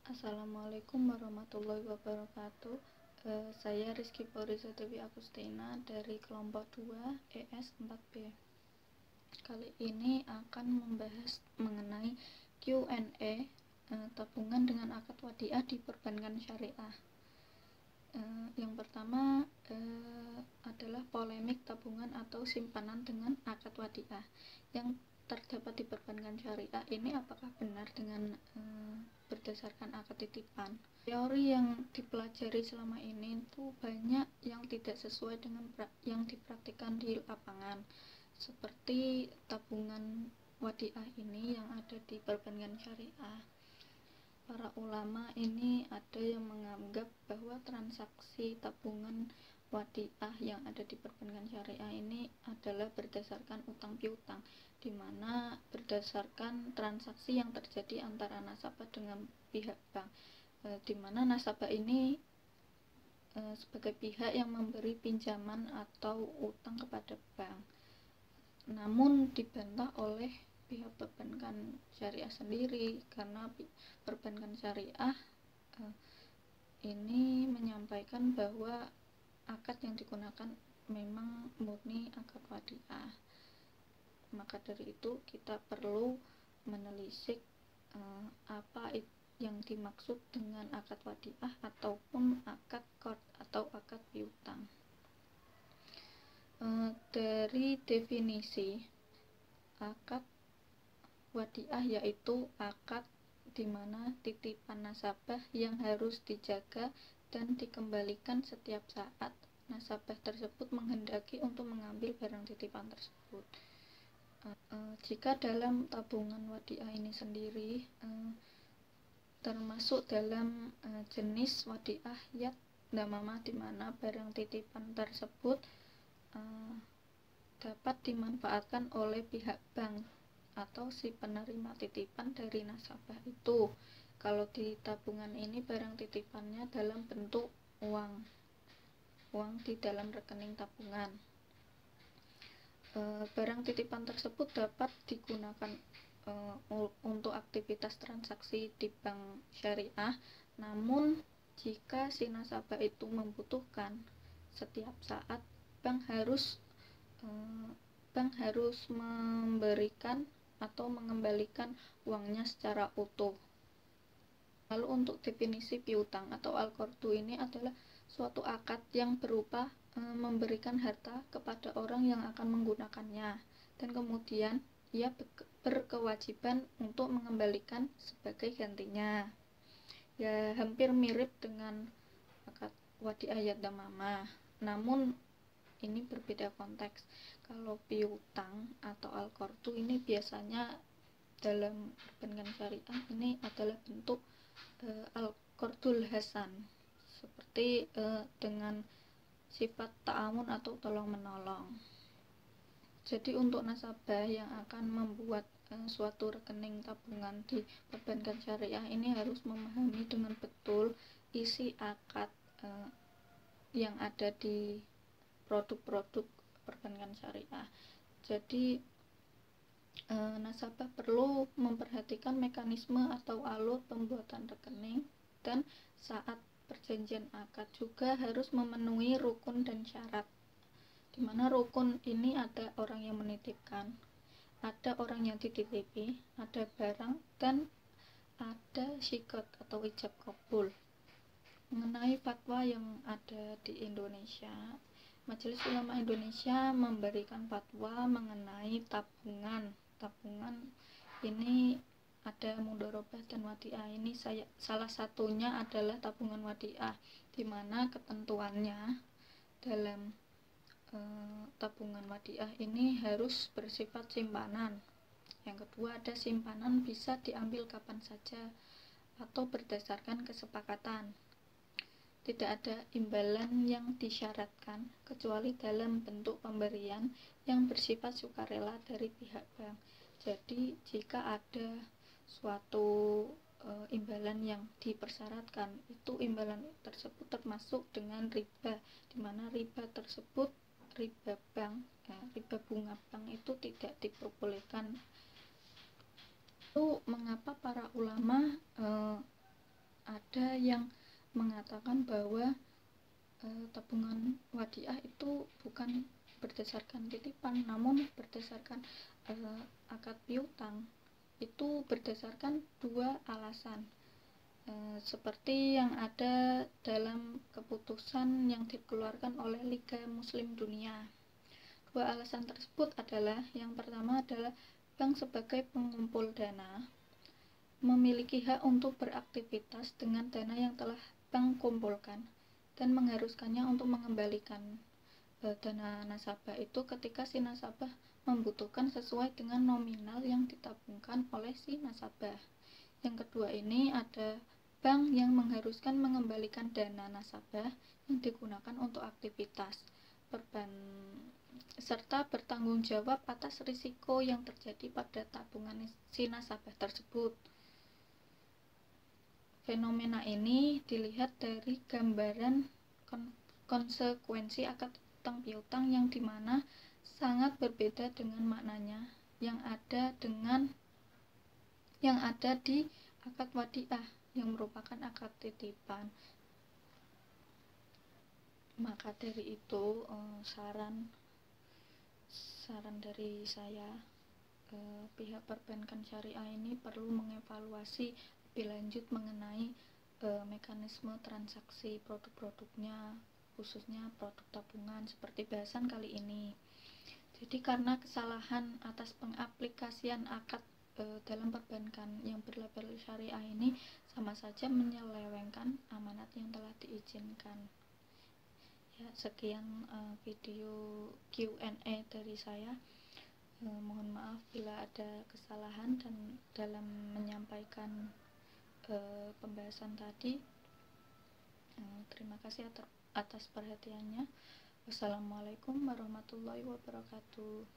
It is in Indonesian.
Assalamualaikum warahmatullahi wabarakatuh. Saya Rizky Porisa Dewi Agustina dari kelompok 2 ES 4B. Kali ini akan membahas mengenai Q&A tabungan dengan akad wadiah di perbankan syariah. Yang pertama adalah polemik tabungan atau simpanan dengan akad wadiah yang terdapat di perbankan syariah ini apakah benar dengan berdasarkan akad titipan. Teori yang dipelajari selama ini itu banyak yang tidak sesuai dengan yang dipraktikkan di lapangan, seperti tabungan wadiah ini yang ada di perbankan syariah. Para ulama ini ada yang menganggap bahwa transaksi tabungan wadiah yang ada di perbankan syariah ini adalah berdasarkan utang piutang, di mana berdasarkan transaksi yang terjadi antara nasabah dengan pihak bank, di mana nasabah ini sebagai pihak yang memberi pinjaman atau utang kepada bank. Namun dibantah oleh pihak perbankan syariah sendiri, karena perbankan syariah ini menyampaikan bahwa akad yang digunakan memang murni akad wadiah. Maka dari itu kita perlu menelisik apa yang dimaksud dengan akad wadiah ataupun akad qard atau akad piutang. Dari definisi, akad wadiah yaitu akad di mana titipan nasabah yang harus dijaga dan dikembalikan setiap saat nasabah tersebut menghendaki untuk mengambil barang titipan tersebut. Jika dalam tabungan wadiah ini sendiri termasuk dalam jenis wadiah yad damamah, di mana barang titipan tersebut dapat dimanfaatkan oleh pihak bank atau si penerima titipan dari nasabah itu. Kalau di tabungan ini barang titipannya dalam bentuk uang di dalam rekening tabungan. Barang titipan tersebut dapat digunakan untuk aktivitas transaksi di bank syariah, namun jika si nasabah itu membutuhkan setiap saat, bank harus memberikan atau mengembalikan uangnya secara utuh. Lalu untuk definisi piutang atau al-qardu ini adalah suatu akad yang berupa memberikan harta kepada orang yang akan menggunakannya, dan kemudian ia berkewajiban untuk mengembalikan sebagai gantinya. Ya, hampir mirip dengan akad wadiah yad damamah, namun ini berbeda konteks. Kalau piutang atau al-qardu ini biasanya dalam perbankan syariah ini adalah bentuk al-qardul hasan, seperti dengan sifat ta'awun atau tolong menolong. Jadi untuk nasabah yang akan membuat suatu rekening tabungan di perbankan syariah ini harus memahami dengan betul isi akad yang ada di produk-produk perbankan syariah. Jadi nasabah perlu memperhatikan mekanisme atau alur pembuatan rekening, dan saat perjanjian akad juga harus memenuhi rukun dan syarat, di mana rukun ini ada orang yang menitipkan, ada orang yang dititipi, ada barang, dan ada syikot atau ijab kabul. Mengenai fatwa yang ada di Indonesia, Majelis Ulama Indonesia memberikan fatwa mengenai tabungan ini ada mudharabah dan wadiah. Ini salah satunya adalah tabungan wadiah, di mana ketentuannya dalam tabungan wadiah ini harus bersifat simpanan. Yang kedua, ada simpanan bisa diambil kapan saja atau berdasarkan kesepakatan. Tidak ada imbalan yang disyaratkan kecuali dalam bentuk pemberian yang bersifat sukarela dari pihak bank. Jadi jika ada suatu imbalan yang dipersyaratkan, itu imbalan tersebut termasuk dengan riba, di mana riba tersebut riba bank, riba bunga bank itu tidak diperbolehkan. Itu mengapa para ulama ada yang mengatakan bahwa tabungan wadiah itu bukan berdasarkan titipan, namun berdasarkan akad piutang. Itu berdasarkan dua alasan, seperti yang ada dalam keputusan yang dikeluarkan oleh Liga Muslim Dunia. Dua alasan tersebut adalah, yang pertama adalah bank sebagai pengumpul dana memiliki hak untuk beraktivitas dengan dana yang telah bank kumpulkan dan mengharuskannya untuk mengembalikan dana nasabah itu ketika si nasabah membutuhkan sesuai dengan nominal yang ditabungkan oleh si nasabah. Yang kedua ini ada bank yang mengharuskan mengembalikan dana nasabah yang digunakan untuk aktivitas serta bertanggung jawab atas risiko yang terjadi pada tabungan si nasabah tersebut. Fenomena ini dilihat dari gambaran konsekuensi akad utang piutang yang dimana sangat berbeda dengan maknanya yang ada di akad wadiah yang merupakan akad titipan. Maka dari itu saran dari saya, pihak perbankan syariah ini perlu mengevaluasi lebih lanjut mengenai mekanisme transaksi produk-produknya, khususnya produk tabungan seperti bahasan kali ini. Jadi karena kesalahan atas pengaplikasian akad dalam perbankan yang berlabel syariah ini sama saja menyelewengkan amanat yang telah diizinkan. Ya, sekian video Q&A dari saya. Mohon maaf bila ada kesalahan dan dalam menyampaikan pembahasan tadi. Terima kasih atas perhatiannya. Wassalamualaikum warahmatullahi wabarakatuh.